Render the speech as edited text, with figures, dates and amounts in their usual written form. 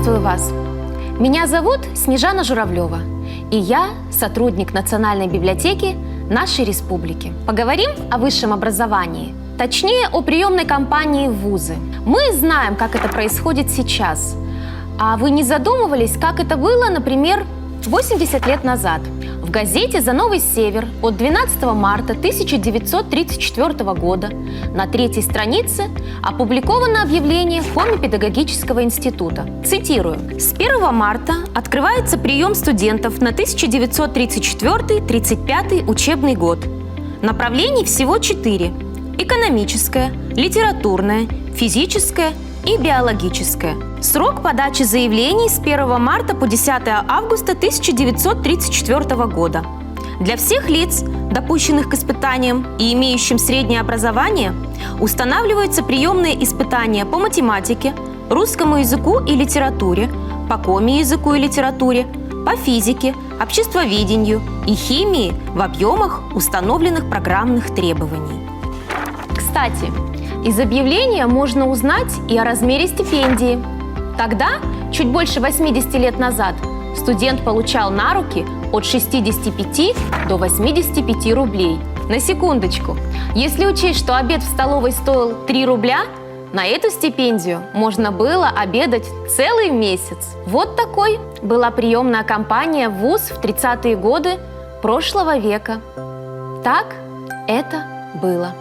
Приветствую вас! Меня зовут Снежана Журавлева, и я сотрудник Национальной библиотеки нашей республики. Поговорим о высшем образовании, точнее о приемной кампании в вузы. Мы знаем, как это происходит сейчас. А вы не задумывались, как это было, например, 80 лет назад? В газете «За Новый Север» от 12 марта 1934 года на 3-й странице опубликовано объявление Коми Педагогического института. Цитирую. «С 1 марта открывается прием студентов на 1934-35 учебный год. Направлений всего 4 – экономическое, литературное, физическое и биологическое. Срок подачи заявлений с 1 марта по 10 августа 1934 года. Для всех лиц, допущенных к испытаниям и имеющим среднее образование, устанавливаются приемные испытания по математике, русскому языку и литературе, по коми-языку и литературе, по физике, обществоведению и химии в объемах установленных программных требований». Кстати, из объявления можно узнать и о размере стипендии. Тогда, чуть больше 80 лет назад, студент получал на руки от 65 до 85 рублей. На секундочку, если учесть, что обед в столовой стоил 3 рубля, на эту стипендию можно было обедать целый месяц. Вот такой была приемная кампания в вуз в 30-е годы прошлого века. Так это было.